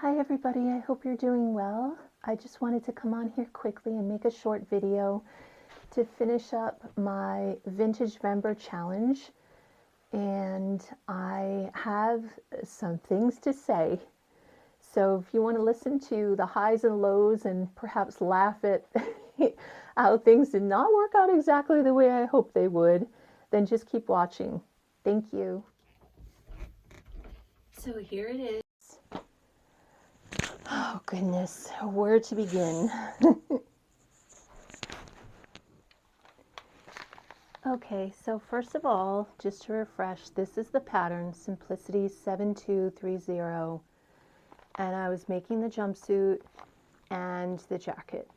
Hi everybody, I hope you're doing well. I just wanted to come on here quickly and make a short video to finish up my VintageVember challenge, and I have some things to say. So if you want to listen to the highs and lows and perhaps laugh at how things did not work out exactly the way I hoped they would, then just keep watching. Thank you. So here it is. Oh goodness, where to begin? Okay, so first of all, just to refresh, this is the pattern, Simplicity 7230, and I was making the jumpsuit and the jacket.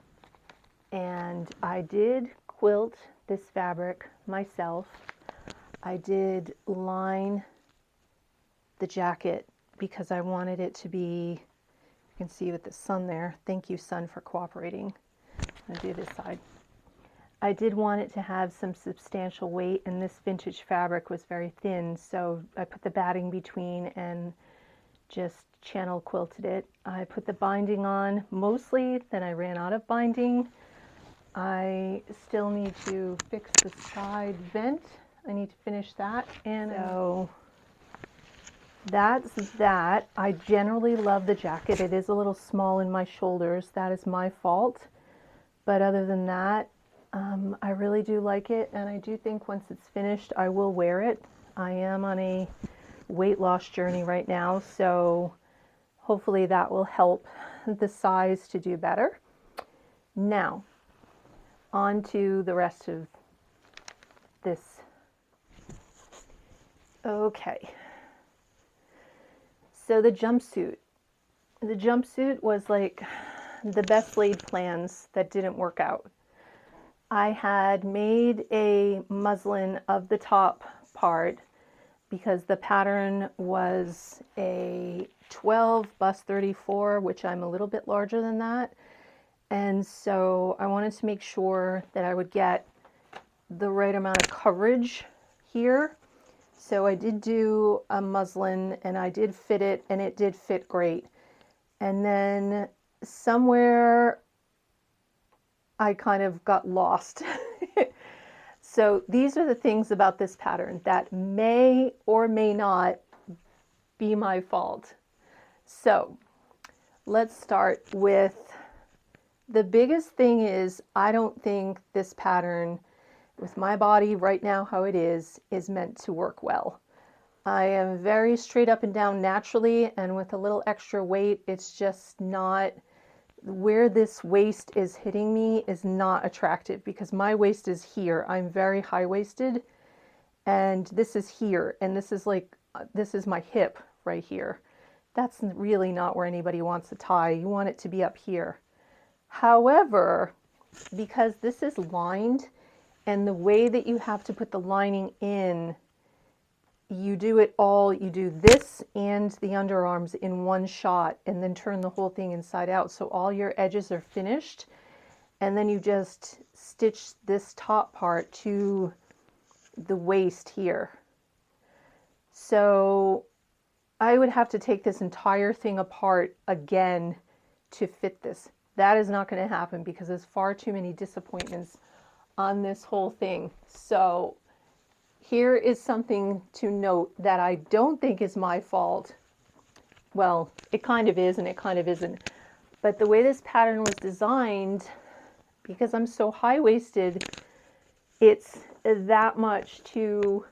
And I did quilt this fabric myself. I did line the jacket because I wanted it to be, you can see with the sun there, thank you sun for cooperating. I'll do this side. I did want it to have some substantial weight, and this vintage fabric was very thin, so I put the batting between and just channel quilted it. I put the binding on mostly, then I ran out of binding. I still need to fix the side vent. I need to finish that, and so that's that. I generally love the jacket. It is a little small in my shoulders. That is my fault. But other than that, I really do like it, and I do think once it's finished, I will wear it. I am on a weight loss journey right now, so hopefully that will help the size to do better. Now, on to the rest of this. Okay. So the jumpsuit. The jumpsuit was like the best laid plans that didn't work out. I had made a muslin of the top part because the pattern was a 12 bust 34, which I'm a little bit larger than that. And so I wanted to make sure that I would get the right amount of coverage here. So I did do a muslin and I did fit it, and it did fit great. And then somewhere I kind of got lost. So these are the things about this pattern that may or may not be my fault. So let's start with the biggest thing is I don't think this pattern with my body right now how it is meant to work well. I am very straight up and down naturally, and with a little extra weight, it's just not, where this waist is hitting me is not attractive because my waist is here. I'm very high-waisted, and this is here, and this is like, this is my hip right here. That's really not where anybody wants to tie. You want it to be up here. However, because this is lined, and the way that you have to put the lining in, you do it all, you do this and the underarms in one shot and then turn the whole thing inside out. So all your edges are finished, and then you just stitch this top part to the waist here. So I would have to take this entire thing apart again to fit this. That is not going to happen because there's far too many disappointments on this whole thing. So here is something to note that I don't think is my fault. Well, it kind of is and it kind of isn't. But the way this pattern was designed, because I'm so high-waisted, it's that much too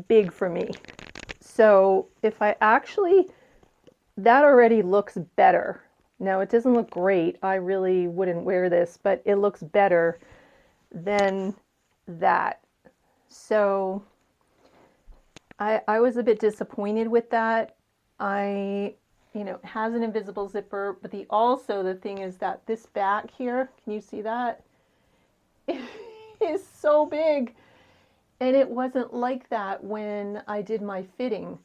big for me. So if I actually, that already looks better. Now it doesn't look great. I really wouldn't wear this, but it looks better than that. So I was a bit disappointed with that. It has an invisible zipper, but the thing is that this back here, can you see that? It is so big, and it wasn't like that when I did my fitting.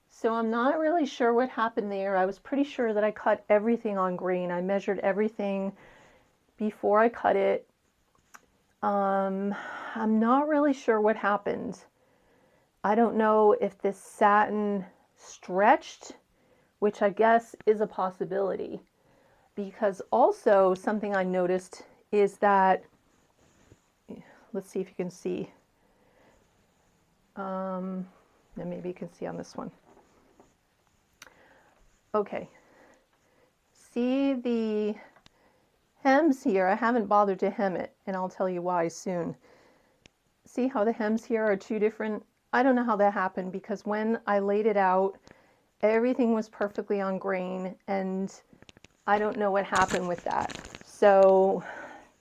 So I'm not really sure what happened there. I was pretty sure that I cut everything on grain. I measured everything before I cut it. I'm not really sure what happened. I don't know if this satin stretched which I guess is a possibility. Because also something I noticed is that, let's see if you can see, and maybe you can see on this one. Okay, see the hems here, I haven't bothered to hem it, and I'll tell you why soon. See how the hems here are two different? I don't know how that happened, because when I laid it out, everything was perfectly on grain, and I don't know what happened with that. So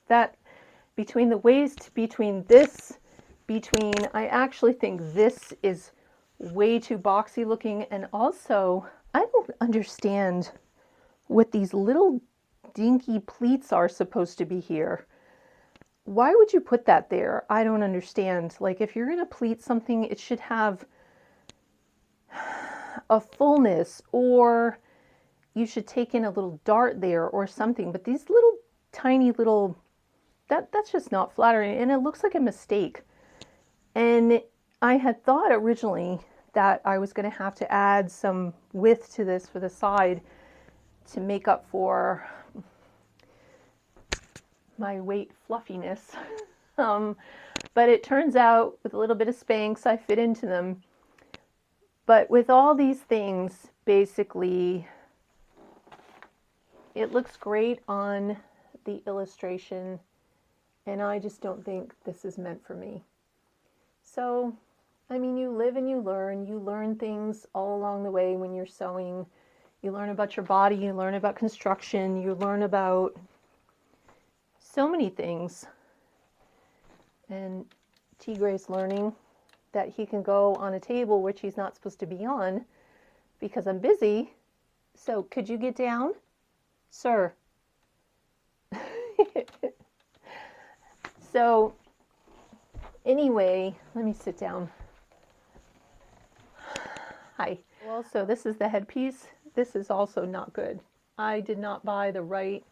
that, between the waist, I actually think this is way too boxy looking, and also I don't understand what these little dinky pleats are supposed to be here. Why would you put that there? I don't understand. Like, if you're going to pleat something, it should have a fullness, or you should take in a little dart there or something. But these little tiny little, that's just not flattering, and it looks like a mistake. And I had thought originally that I was going to have to add some width to this for the side to make up for my weight fluffiness. But it turns out with a little bit of Spanx, I fit into them. But with all these things, basically, it looks great on the illustration, and I just don't think this is meant for me. So, I mean, you live and you learn things all along the way when you're sewing. You learn about your body, you learn about construction, you learn about so many things. And Tigre's learning that he can go on a table which he's not supposed to be on because I'm busy. So could you get down, sir? So anyway, let me sit down. Hi. Also, this is the headpiece. This is also not good. I did not buy the right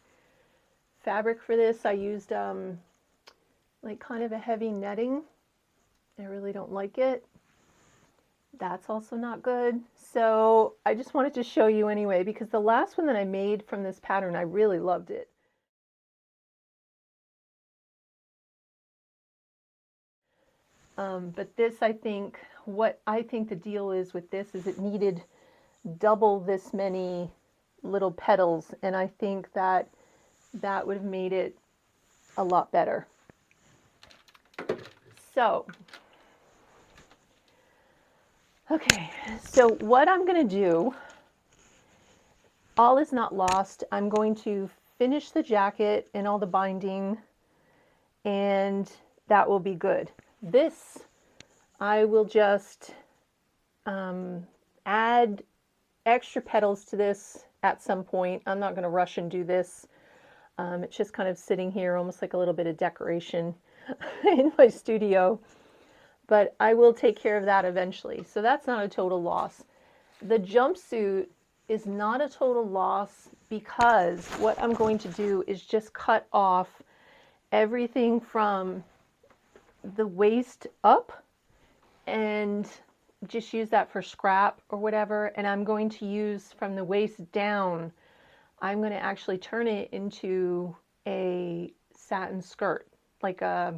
fabric for this. I used like kind of a heavy netting. I really don't like it. That's also not good. So I just wanted to show you anyway, because the last one that I made from this pattern, I really loved it. But this, I think, what I think the deal is with this is it needed double this many little petals, and I think that that would have made it a lot better. So, okay, so what I'm going to do, all is not lost. I'm going to finish the jacket and all the binding, and that will be good. This, I will just add extra petals to this at some point. I'm not going to rush and do this. It's just kind of sitting here almost like a little bit of decoration in my studio. But I will take care of that eventually. So that's not a total loss. The jumpsuit is not a total loss because what I'm going to do is just cut off everything from the waist up and just use that for scrap or whatever. And I'm going to use from the waist down, I'm going to actually turn it into a satin skirt, like a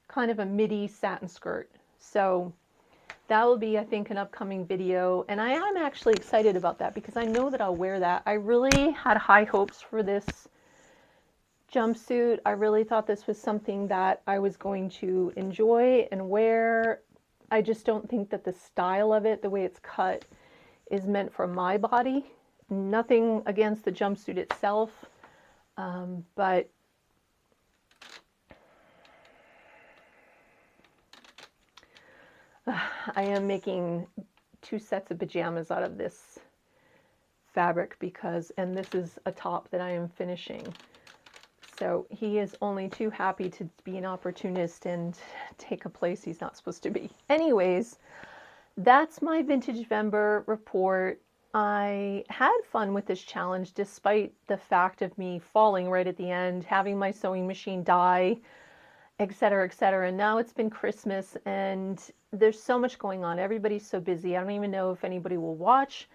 kind of a midi satin skirt. So that will be, I think, an upcoming video. And I am actually excited about that because I know that I'll wear that. I really had high hopes for this jumpsuit. I really thought this was something that I was going to enjoy and wear. I just don't think that the style of it, the way it's cut, is meant for my body. Nothing against the jumpsuit itself, but I am making 2 sets of pajamas out of this fabric because, and this is a top that I am finishing. So he is only too happy to be an opportunist and take a place he's not supposed to be. Anyways, that's my VintageVember report. I had fun with this challenge despite the fact of me falling right at the end, having my sewing machine die, etc., etc. And now it's been Christmas and there's so much going on. Everybody's so busy. I don't even know if anybody will watch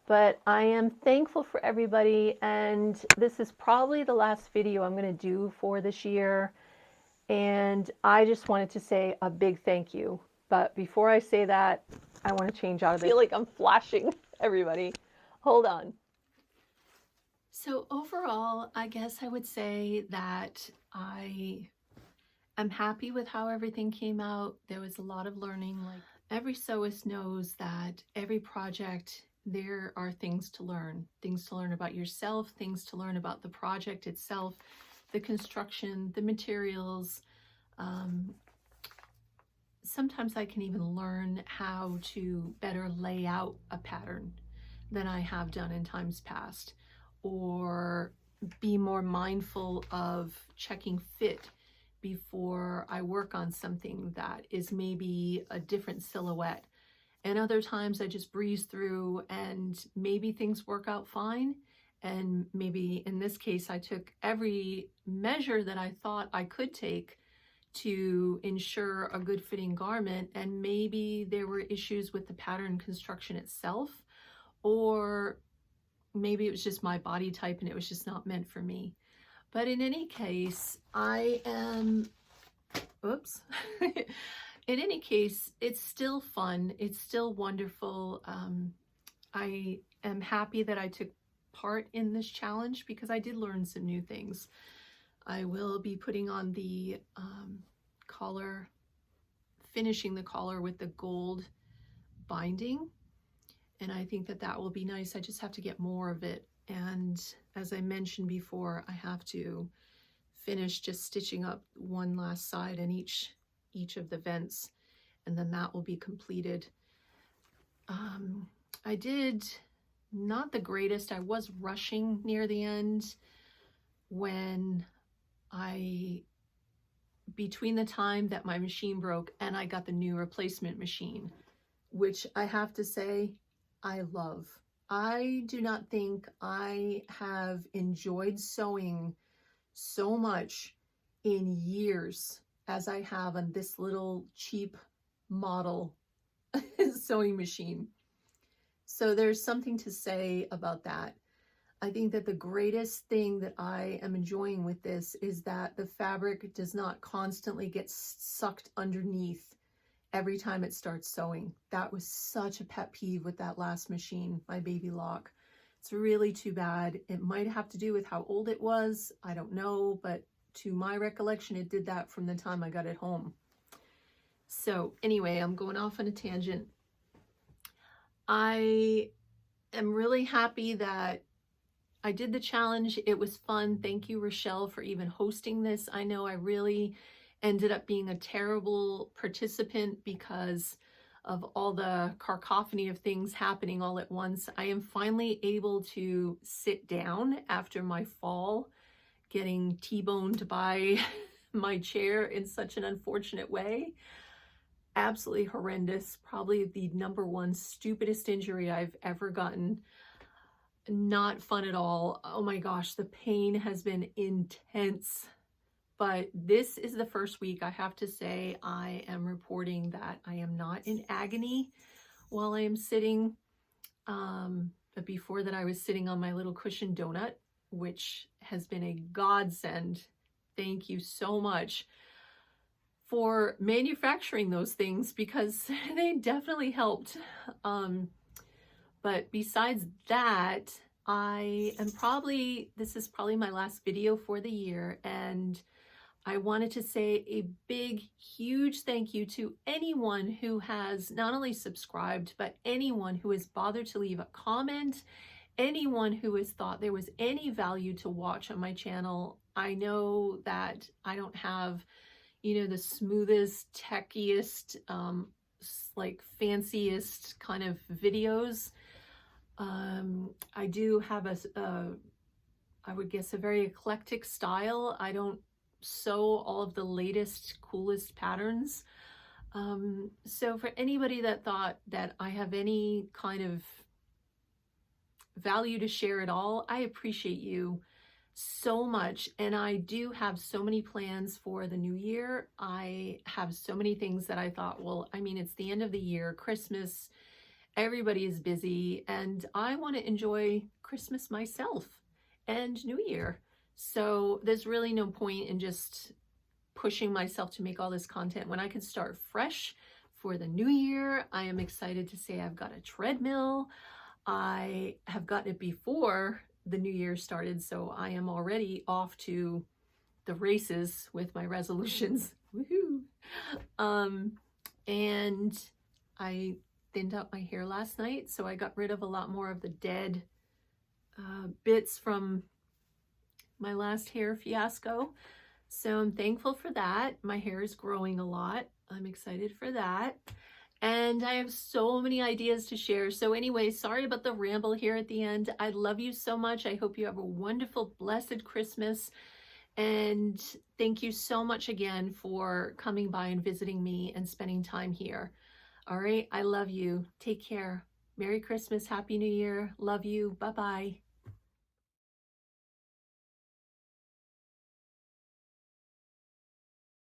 But I am thankful for everybody, and this is probably the last video I'm going to do for this year. And I just wanted to say a big thank you. But before I say that, I want to change out of this. I feel like I'm flashing everybody. Hold on. So overall, I guess I would say that I am happy with how everything came out. There was a lot of learning. Like every sewist knows that every project, there are things to learn about yourself, things to learn about the project itself, the construction, the materials. Sometimes I can even learn how to better lay out a pattern than I have done in times past, or be more mindful of checking fit before I work on something that is maybe a different silhouette. And other times I just breeze through and maybe things work out fine. And maybe in this case, I took every measure that I thought I could take to ensure a good fitting garment. And maybe there were issues with the pattern construction itself, or maybe it was just my body type and it was just not meant for me. But in any case, I am, oops. In any case, it's still fun. It's still wonderful. I am happy that I took part in this challenge because I did learn some new things. I will be putting on the collar, finishing the collar with the gold binding. And I think that that will be nice. I just have to get more of it. And as I mentioned before, I have to finish just stitching up one last side in each of the vents, and then that will be completed. I did not the greatest. I was rushing near the end when between the time that my machine broke and I got the new replacement machine, which I have to say I love. I do not think I have enjoyed sewing so much in years as I have on this little cheap model sewing machine. So there's something to say about that. I think that the greatest thing that I am enjoying with this is that the fabric does not constantly get sucked underneath every time it starts sewing. That was such a pet peeve with that last machine, my Baby Lock. It's really too bad. It might have to do with how old it was. I don't know, but to my recollection, it did that from the time I got it home. So anyway, I'm going off on a tangent. I am really happy that I did the challenge. It was fun. Thank you, Rochelle, for even hosting this. I know I really ended up being a terrible participant because of all the cacophony of things happening all at once. I am finally able to sit down after my fall, getting T-boned by my chair in such an unfortunate way. Absolutely horrendous. Probably the #1 stupidest injury I've ever gotten. Not fun at all. Oh my gosh, the pain has been intense. But this is the first week, I have to say, I am reporting that I am not in agony while I am sitting. But before that, I was sitting on my little cushion donut, which has been a godsend. Thank you so much for manufacturing those things, because they definitely helped. But besides that, this is probably my last video for the year, and I wanted to say a big, huge thank you to anyone who has not only subscribed, but anyone who has bothered to leave a comment, anyone who has thought there was any value to watch on my channel. I know that I don't have, the smoothest, techiest, like fanciest kind of videos. I do have I would guess a very eclectic style. I don't sew all of the latest, coolest patterns. So for anybody that thought that I have any kind of value to share at all, I appreciate you so much. And I do have so many plans for the new year. I have so many things that I thought, well, I mean, it's the end of the year, Christmas, Everybody is busy, and I want to enjoy Christmas myself and New Year. So there's really no point in just pushing myself to make all this content when I can start fresh for the new year. I am excited to say I've got a treadmill. I have gotten it before the new year started, so I am already off to the races with my resolutions. Woohoo! And I thinned out my hair last night, so I got rid of a lot more of the dead bits from my last hair fiasco. So I'm thankful for that. My hair is growing a lot. I'm excited for that. And I have so many ideas to share. So anyway, sorry about the ramble here at the end. I love you so much. I hope you have a wonderful, blessed Christmas. And thank you so much again for coming by and visiting me and spending time here. All right, I love you. Take care. Merry Christmas. Happy New Year. Love you. Bye-bye.